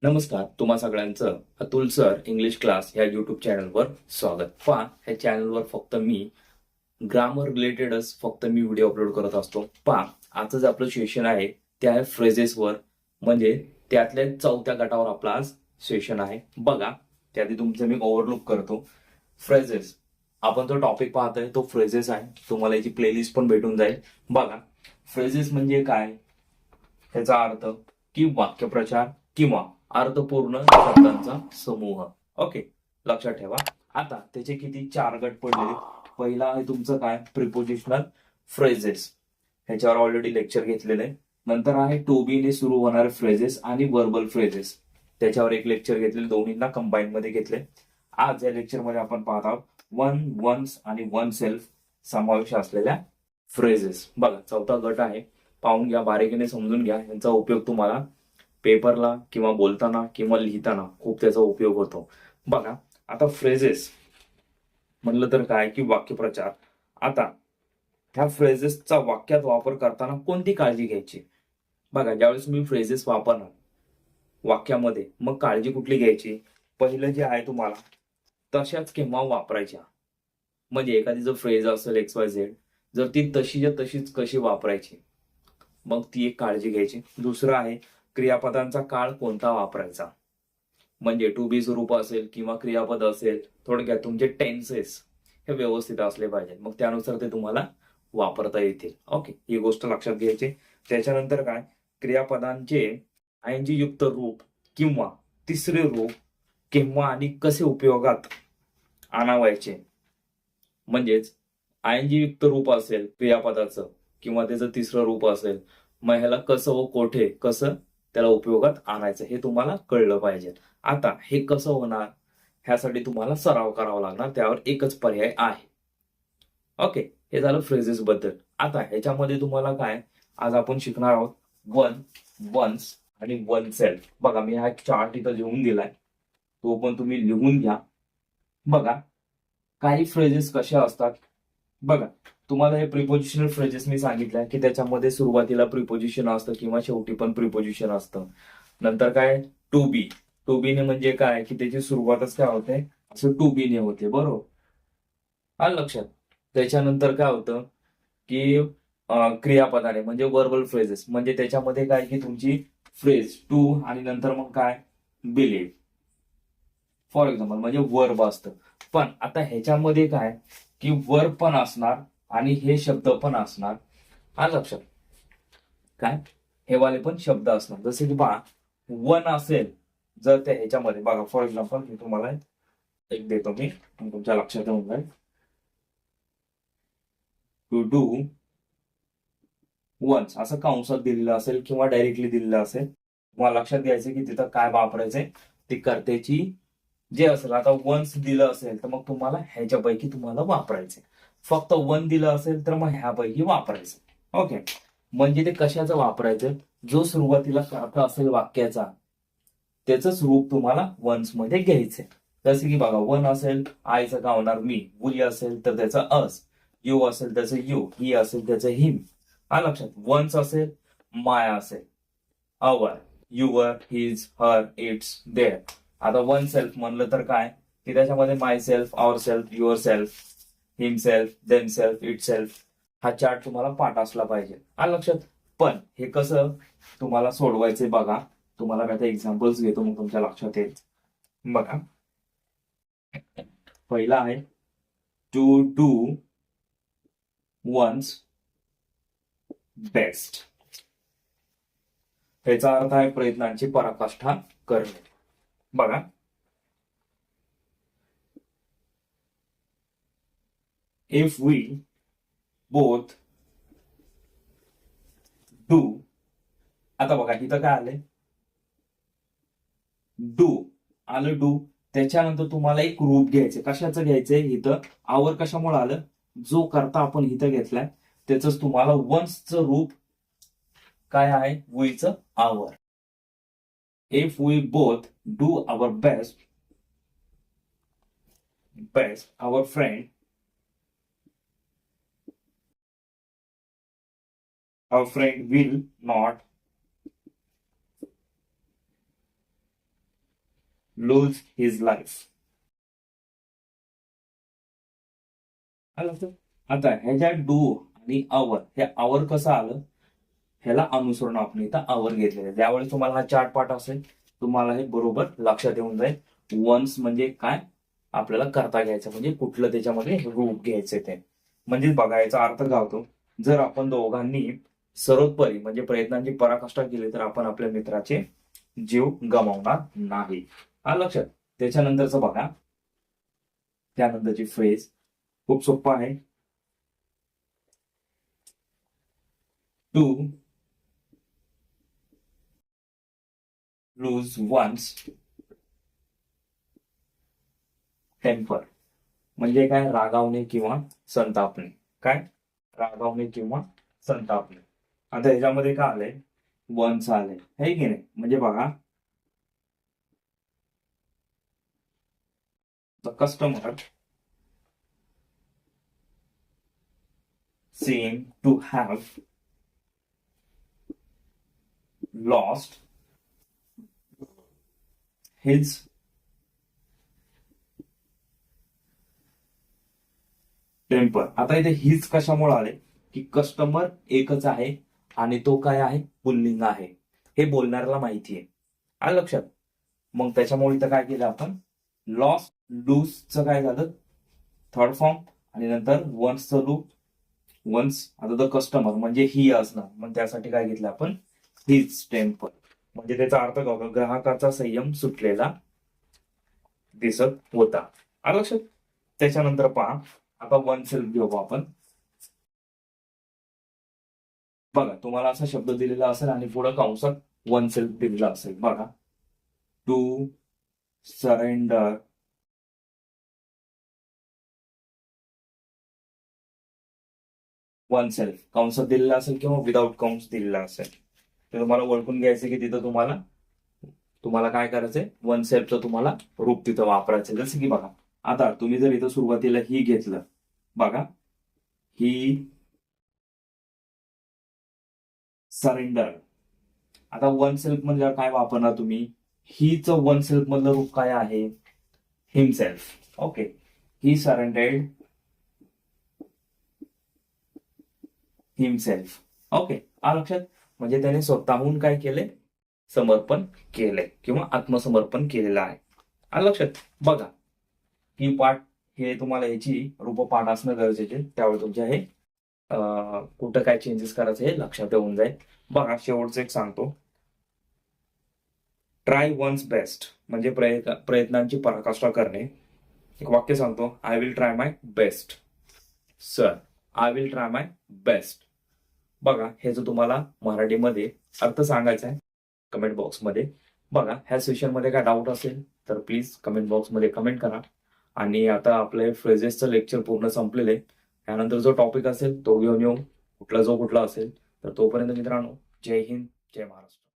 नमस्कार, तुम्हा सगळ्यांचं अतुल सर इंग्लिश क्लास या युट्यूब चॅनलवर स्वागत. पहा, ह्या चॅनलवर फक्त मी ग्रामर रिलेटेडच फक्त मी व्हिडिओ अपलोड करत असतो. पहा, आजचं जे आपलं सेशन आहे ते आहे फ्रेजेसवर, म्हणजे त्यातल्या 4थ्या गटावर आपला आज सेशन आहे. बघा, त्याआधी तुमचं मी ओव्हरलुक करतो. फ्रेजेस, आपण जो टॉपिक पाहतोय तो फ्रेजेस आहे. तुम्हाला याची प्लेलिस्ट पण भेटून जाईल. बघा, फ्रेजेस म्हणजे काय, त्याचा अर्थ की वाक्यप्रचार किंवा अर्थपूर्ण शब्दांचा समूह. ओके, लक्षात ठेवा. आता त्याचे किती 4 गट पडलेले. पहिला आहे तुमचं काय, प्रिपोजिशनल फ्रेजेस. ह्याच्यावर ऑलरेडी लेक्चर घेतलेलं आहे. नंतर आहे टू बी ने सुरू होणारे फ्रेजेस आणि वर्बल फ्रेजेस. त्याच्यावर एक लेक्चर घेतले, दोन्हींना कंबाईन मध्ये घेतले. आज या लेक्चर मध्ये आपण पाहत आहोत वन, वन्स आणि वन सेल्फ समावेश असलेल्या फ्रेजेस. बघा, 4था गट आहे. पाहून घ्या, बारीकीने समजून घ्या. यांचा उपयोग तुम्हाला पेपरला किंवा बोलताना किंवा लिहिताना खूप त्याचा उपयोग होतो. बघा, आता फ्रेजेस म्हणलं तर काय की वाक्यप्रचार. आता ह्या फ्रेजेसचा वाक्यात वापर करताना कोणती काळजी घ्यायची. बघा, ज्यावेळेस तुम्ही फ्रेजेस वापरणार वाक्यामध्ये, मग काळजी कुठली घ्यायची. पहिलं जे आहे तुम्हाला तशाच केव्हा वापरायच्या. म्हणजे एखादी जर फ्रेज असेल XYZ, जर ती तशीच्या तशीच कशी वापरायची, मग ती एक काळजी घ्यायची. दुसरं आहे क्रियापदांचा काळ कोणता वापरायचा. म्हणजे टू बी स्वरूप असेल किंवा क्रियापद असेल, थोडक्यात तुमचे टेन्सेस हे व्यवस्थित असले पाहिजे, मग त्यानुसार ते तुम्हाला वापरता येतील. ओके, ही गोष्ट लक्षात घ्यायची. त्याच्यानंतर काय, क्रियापदांचे आयएनजी युक्त रूप किंवा तिसरे रूप केव्हा आणि कसे उपयोगात आणावायचे. म्हणजेच आयएनजी युक्त रूप असेल क्रियापदाचं किंवा त्याचं तिसरं रूप असेल, मग ह्याला कसं व कोठे कसं त्याला उपयोगात आणायचं हे तुम्हाला कळलं पाहिजे. आता हे कसं होणार, ह्यासाठी तुम्हाला सराव करावा लागणार. त्यावर एकच पर्याय आहे. ओके, हे झालं फ्रेजेस बद्दल. आता ह्याच्यामध्ये तुम्हाला काय, आज आपण शिकणार आहोत वन, वन्स आणि वन सेल्फ. बघा, मी हा चार्ट इथं लिहून दिलाय, तो पण तुम्ही लिहून घ्या. बघा, काही फ्रेजेस कशा असतात. बघा, तुम्हाला हे प्रिपोजिशनल फ्रेजेस मी सांगितलंय की त्याच्यामध्ये सुरुवातीला प्रिपोजिशन असतं किंवा शेवटी पण प्रिपोजिशन असतं. नंतर काय, टू बी. टू बी ने म्हणजे काय की त्याची सुरुवातच काय होते, असं टू बी ने होते, बरोबर, आलं लक्षात. त्याच्यानंतर काय होतं की क्रियापदाने म्हणजे वर्बल फ्रेजेस, म्हणजे त्याच्यामध्ये काय की तुमची फ्रेज टू आणि नंतर मग काय बिलीव्ह, फॉर एक्झाम्पल, म्हणजे वर्ब असतं. पण आता ह्याच्यामध्ये काय की वर्ब पण असणार आणि हे शब्द पण असणार. हा, लक्षात काय, हे वाले पण शब्द असणार. जसे की बघा, वन असेल जर त्या ह्याच्यामध्ये, बघा फॉर एक्झाम्पल मी तुम्हाला एक देतो, मी तुमच्या लक्षात येऊन जाईल. टू डू वन्स असं कंसात दिलेलं असेल किंवा डायरेक्टली दिलेलं असेल, तुम्हाला लक्षात घ्यायचं की तिथं काय वापरायचंय, ती कर्त्याची जे असेल. आता वन्स दिलं असेल तर मग तुम्हाला ह्याच्यापैकी तुम्हाला वापरायचंय. फक्त वन दिलं असेल तर मग ह्यापैकी वापरायचं. ओके, म्हणजे ते कशाचं वापरायचं, जो सुरुवातीला अर्थ असेल वाक्याचा त्याच रूप तुम्हाला वन्स मध्ये घ्यायचंय. जसे की बघा, वन असेल आयचं का होणार मी, वी असेल तर त्याचं अस, यू असेल त्याचं यू, ही असेल त्याचं हिम. हा, लक्षात. वन्स असेल माय असेल our, your, his, her, its, their. आता वन सेल्फ म्हणलं तर काय की त्याच्यामध्ये myself, ourself, yourself, himself, themself, itself, हा चार्ट तुम्हाला पाठ असला पाहिजे. आलं लक्षात. पण हे कसं तुम्हाला सोडवायचंय बघा, तुम्हाला मी आता एक्झाम्पल्स घेतो मग तुमच्या लक्षात येईल. बघा, पहिला आहे टू डू वन्स बेस्ट. याचा अर्थ आहे प्रयत्नांची पराकाष्ठा करणे. बघा, इफ वी बोथ डू. आता बघा, इथं काय आलंय, डू आलं, डू. त्याच्यानंतर तुम्हाला एक रूप घ्यायचं. कशाचं घ्यायचंय, इथं आवर कशामुळे आलं, जो करता आपण इथं घेतलाय त्याच तुम्हाला वन्सचं रूप काय आहे, वीचं our. If we both do our best, our friend, our friend will not lose his life. आता ह्याच्यात डू आणि आवर, हे आवर कसं आलं, ह्याला अनुसरून आपण इथं आवर घेतलेलं. ज्यावेळेस तुम्हाला हा चार्ट पाठ असेल तुम्हाला हे बरोबर लक्षात येऊन जाईल. वन्स म्हणजे काय आपल्याला करता घ्यायचं, म्हणजे कुठलं त्याच्यामध्ये रूप घ्यायचं ते. म्हणजे बघायचा अर्थ काय होतो, जर आपण दोघांनी सर्वोपरी म्हणजे प्रयत्नांची पराकाष्ठा केली तर आपण आपल्या मित्राचे जीव गमावणार नाही. हा लक्षात. त्याच्यानंतरचं बघा, त्यानंतरची फ्रेज खूप सोपा आहे. टू लूज वन्स टेम्पर, म्हणजे काय, रागावणे किंवा संतापणे. काय, रागावणे किंवा संतापणे. आता ह्याच्यामध्ये काय आलंय, वन्स आलंय, है की नाही. म्हणजे बघा, the customer seem to have lost his temper. आता इथे हिज कशामुळे आले, की कस्टमर एकच आहे आणि तो काय आहे, पुल्लिंग आहे, हे बोलणाऱ्याला माहिती आहे. आलं लक्षात. मग त्याच्यामुळे इथं काय केलं आपण, लॉस्ट लूजचं काय झालं थर्ड फॉर्म, आणि नंतर वन्सचं लूप, वन्स. आता द कस्टमर म्हणजे ही असणार, मग त्यासाठी काय घेतलं आपण, हिज टेम्पर. म्हणजे त्याचा अर्थ काय होता, ग्राहकाचा संयम सुटलेला दिसत होता. आलं लक्षात. त्याच्यानंतर पहा, आता वन सेल्फ घेऊ आपण. बघा, तुम्हाला असा शब्द दिलेला असेल आणि पुढे कंसात वन सेल्फ दिलेला असेल. बघा, टू सरेंडर वन सेल्फ कंसात दिलेला असेल किंवा विदाऊट कंस दिलेला असेल, तर तुम्हाला ओळखून घ्यायचं की तिथं तुम्हाला काय करायचंय, वन सेल्फचं तुम्हाला रूप तिथं वापरायचं. जसं की बघा, आता तुम्ही जर इथं सुरुवातीला ही घेतलं, बघा, ही सरेंडर. आता वन सेल्फ मधल्यावर काय वापरणार तुम्ही, हीच वन सेल्फ मधलं रूप काय आहे, हिमसेल्फ. ओके, ही सरेंडेड हिमसेल्फ. ओके, आ लक्षात. म्हणजे त्याने स्वतःहून काय केले, समर्पण केलंय किंवा आत्मसमर्पण केलेलं आहे. आ लक्षात. बघा, ही पाठ, हे तुम्हाला याची रूप पाठ असणं गरजेचे, त्यावेळी तुमच्या हे कुठं काय चेंजेस करायचं हे लक्षात येऊन जाईल. बघा, शेवटचं एक सांगतो, ट्राय वन्स बेस्ट म्हणजे प्रयत्नांची पराकाष्ठा करणे. एक वाक्य सांगतो, I will try my best. Sir, I will try my best. बघा, हे जो तुम्हाला मराठीमध्ये अर्थ सांगायचा आहे कमेंट बॉक्समध्ये. बघा, ह्या सेशनमध्ये काय डाऊट असेल तर प्लीज कमेंट बॉक्समध्ये कमेंट करा. आणि आता आपले फ्रेजेसचं लेक्चर पूर्ण संपलेलं आहे. त्यानंतर जो टॉपिक असेल तो घेऊन येऊ, कुठला असेल. तर तोपर्यंत मित्रांनो, जय हिंद, जय महाराष्ट्र.